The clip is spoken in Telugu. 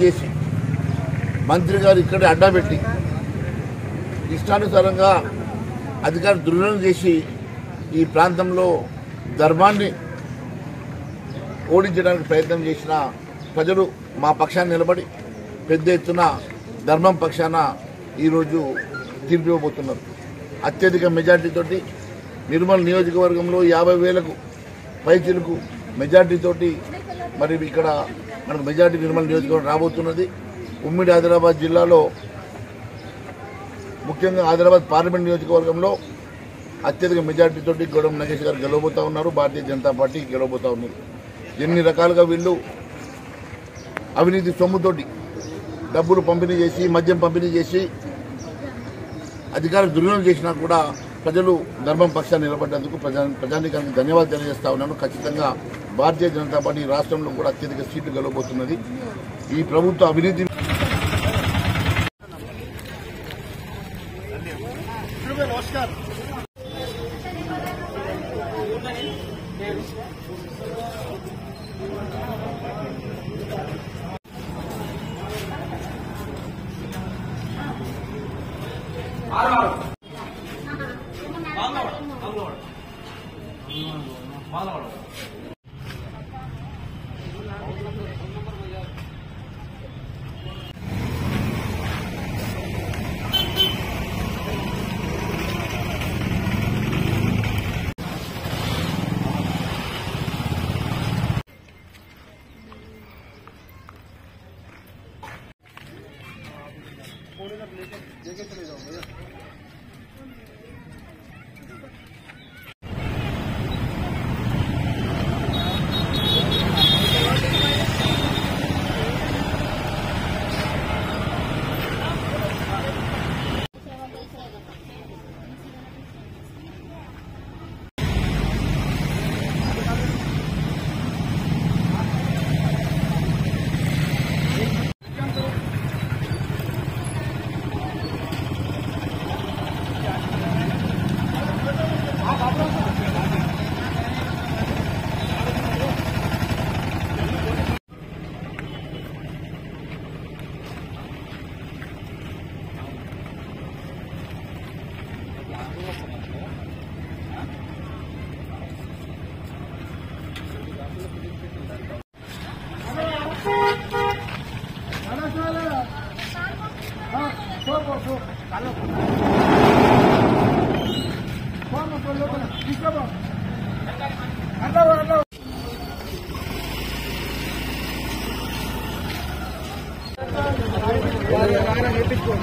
చేసి మంత్రి గారు ఇక్కడే అడ్డా పెట్టి ఇష్టానుసారంగా అధికారులు దుర్వినియోగం చేసి ఈ ప్రాంతంలో ధర్మాన్ని ఓడించడానికి ప్రయత్నం చేసిన ప్రజలు మా పక్షాన్ని నిలబడి పెద్ద ఎత్తున ధర్మం పక్షాన ఈరోజు తీర్పు ఇవ్వబోతున్నారు. అత్యధిక మెజార్టీతోటి నిర్మల్ నియోజకవర్గంలో 50,000కు పైచిలకు మెజార్టీతోటి మరి ఇక్కడ మనకు మెజార్టీ నిర్మల్ నియోజకవర్గం రాబోతున్నది. ఉమ్మడి ఆదిలాబాద్ జిల్లాలో ముఖ్యంగా ఆదిలాబాద్ పార్లమెంట్ నియోజకవర్గంలో అత్యధిక మెజార్టీతోటి గౌడం నగేష్ గారు గెలవబోతా ఉన్నారు. భారతీయ జనతా పార్టీ గెలవబోతా ఉన్నారు. ఎన్ని రకాలుగా వీళ్ళు అవినీతి సొమ్ముతోటి డబ్బులు పంపిణీ చేసి మద్యం పంపిణీ చేసి అధికారులు దుర్వినియోగం చేసినా కూడా ప్రజలు ధర్మం పక్షాన్ని నిలబడ్డందుకు ప్రజానికానికి ధన్యవాదాలు తెలియజేస్తా ఉన్నాను. ఖచ్చితంగా భారతీయ జనతా పార్టీ రాష్ట్రంలో కూడా అత్యధిక సీట్లు గెలవబోతున్నది. ఈ ప్రభుత్వ అవినీతి నేర్పించుకో